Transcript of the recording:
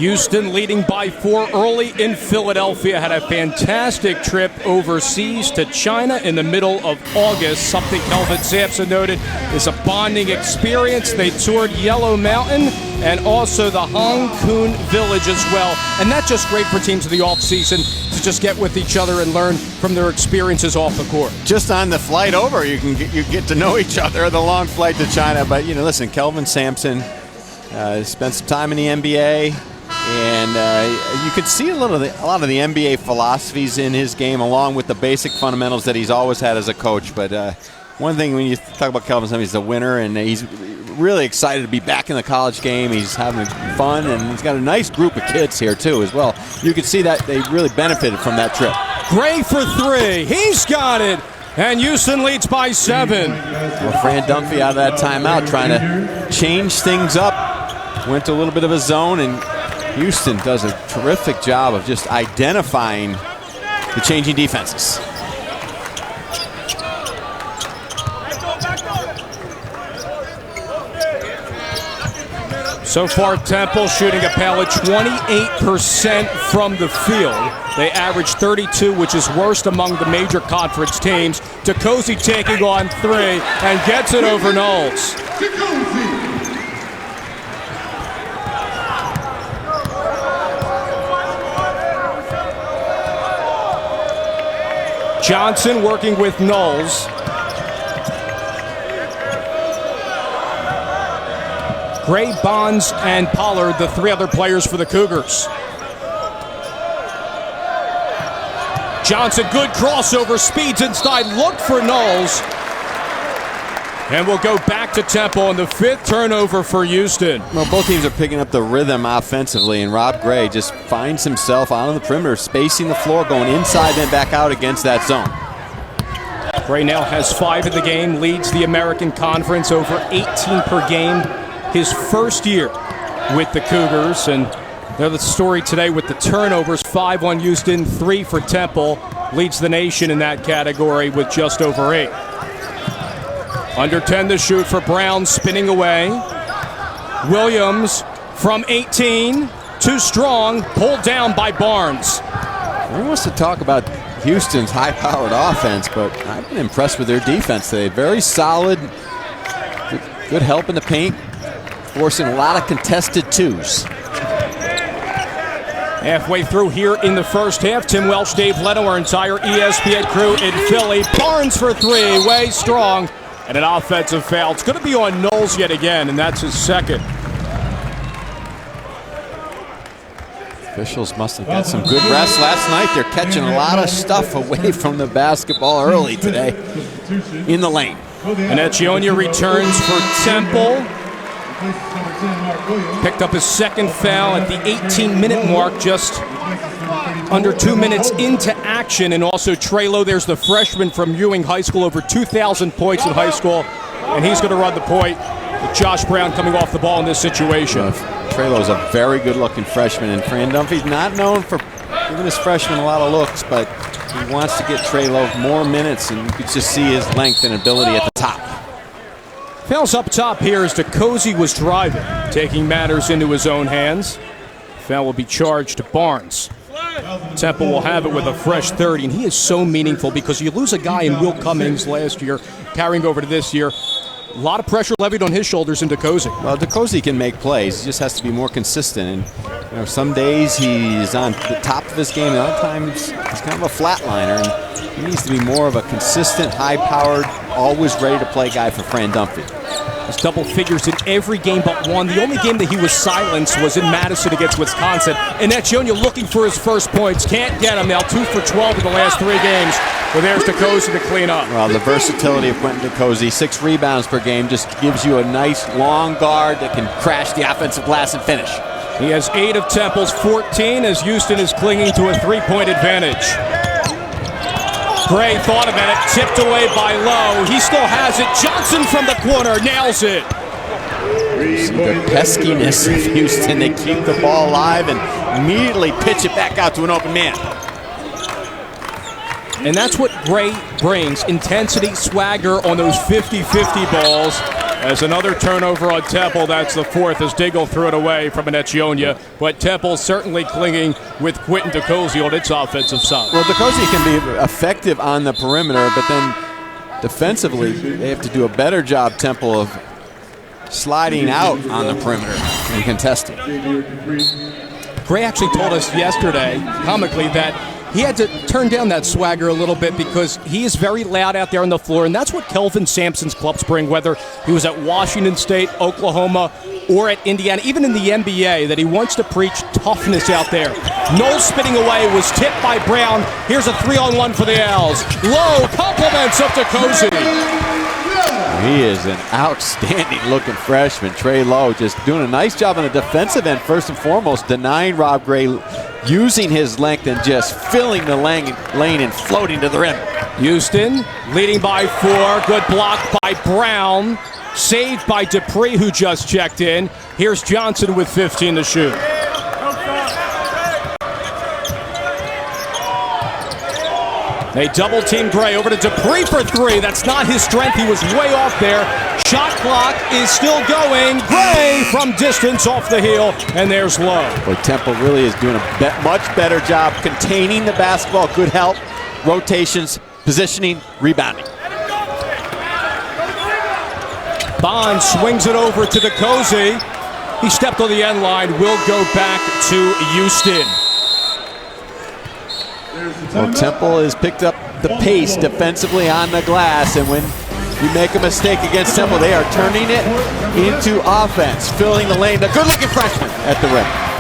Houston leading by 4 early in Philadelphia. Had a fantastic trip overseas to China in the middle of August. Something Kelvin Sampson noted is a bonding experience. They toured Yellow Mountain and also the Hong Kong Village as well. And that's just great for teams in the offseason to just get with each other and learn from their experiences off the court. Just on the flight over, you get to know each other, the long flight to China. But, listen, Kelvin Sampson spent some time in the NBA. And you could see a lot of the NBA philosophies in his game, along with the basic fundamentals that he's always had as a coach. But one thing when you talk about Kelvin Sampson, he's a winner, and he's really excited to be back in the college game. He's having fun, and he's got a nice group of kids here, too, as well. You could see that they really benefited from that trip. Gray for 3. He's got it. And Houston leads by 7. Well, Fran Dunphy out of that timeout trying to change things up. Went to a little bit of a zone, and Houston does a terrific job of just identifying the changing defenses. So far, Temple shooting a pallet 28% from the field. They average 32, which is worst among the major conference teams. DeCozy taking on 3 and gets it over Knowles. Johnson working with Knowles. Gray, Bonds, and Pollard, the 3 other players for the Cougars. Johnson, good crossover, speeds inside, look for Knowles. And we'll go back to Temple on the 5th turnover for Houston. Well, both teams are picking up the rhythm offensively, and Rob Gray just finds himself out on the perimeter, spacing the floor, going inside, then back out against that zone. Gray now has 5 in the game, leads the American Conference, over 18 per game. His first year with the Cougars, and they're the story today with the turnovers. 5 on Houston, 3 for Temple. Leads the nation in that category with just over 8. Under 10 to shoot for Brown, spinning away. Williams from 18, too strong, pulled down by Barnes. Who wants to talk about Houston's high-powered offense, but I've been impressed with their defense today. Very solid, good help in the paint, forcing a lot of contested 2s. Halfway through here in the first half, Tim Welsh, Dave Leno, our entire ESPN crew in Philly. Barnes for 3, way strong, and an offensive foul. It's going to be on Knowles yet again, and that's his 2nd. Officials must have got some good rest last night. They're catching a lot of stuff away from the basketball early today in the lane. And Echionia returns for Temple. Picked up his 2nd foul at the 18-minute mark, just under 2 minutes into action. And also Trelo, there's the freshman from Ewing High School, over 2,000 points in high school. And he's going to run the point with Josh Brown coming off the ball in this situation. Trelo's a very good-looking freshman, and Fran Dunphy's not known for giving his freshmen a lot of looks, but he wants to get Trelo more minutes, and you could just see his length and ability at the top. Fouls up top here as DeCozy was driving, taking matters into his own hands. Foul will be charged to Barnes. Temple will have it with a fresh 30, and he is so meaningful because you lose a guy in Will Cummings last year, carrying over to this year. A lot of pressure levied on his shoulders in DeCozy. Well, DeCozy can make plays. He just has to be more consistent. And some days he's on the top of his game, and other times he's kind of a flatliner. And he needs to be more of a consistent, high-powered, always ready-to-play guy for Fran Dunphy. He's double figures in every game but one. The only game that he was silenced was in Madison against Wisconsin. And Echionia looking for his first points. Can't get him now. 2 for 12 in the last 3 games. Well, there's DeCozy to clean up. Well, the versatility of Quentin DeCozy, 6 rebounds per game, just gives you a nice long guard that can crash the offensive glass and finish. He has 8 of Temple's 14 as Houston is clinging to a 3-point advantage. Gray thought about it, tipped away by Lowe. He still has it. Johnson from the corner nails it. The peskiness of Houston, they keep the ball alive and immediately pitch it back out to an open man. And that's what Gray brings, intensity, swagger on those 50-50 balls. As another turnover on Temple, that's the fourth as Diggle threw it away from an Echionia. But Temple certainly clinging with Quentin DeCozy on its offensive side. Well, DeCozy can be effective on the perimeter, but then defensively, they have to do a better job, Temple, of sliding out on the perimeter and contesting. Gray actually told us yesterday, comically, that he had to turn down that swagger a little bit because he is very loud out there on the floor, and that's what Kelvin Sampson's clubs bring, whether he was at Washington State, Oklahoma, or at Indiana, even in the NBA, that he wants to preach toughness out there. Noel spitting away, was tipped by Brown. Here's a 3-on-1 for the Owls. Low compliments of DeCozy. He is an outstanding-looking freshman. Trey Lowe just doing a nice job on the defensive end, first and foremost, denying Rob Gray, using his length and just filling the lane and floating to the rim. Houston leading by 4. Good block by Brown. Saved by Dupree, who just checked in. Here's Johnson with 15 to shoot. They double-team Gray over to Dupree for 3. That's not his strength. He was way off there. Shot clock is still going. Gray from distance off the heel, and there's Lowe. Boy, Temple really is doing a much better job containing the basketball. Good help, rotations, positioning, rebounding. Bond swings it over to DeCozy. He stepped on the end line. Will go back to Houston. Well, Temple has picked up the pace defensively on the glass, and when you make a mistake against Temple, they are turning it into offense, filling the lane. A good-looking freshman at the rim.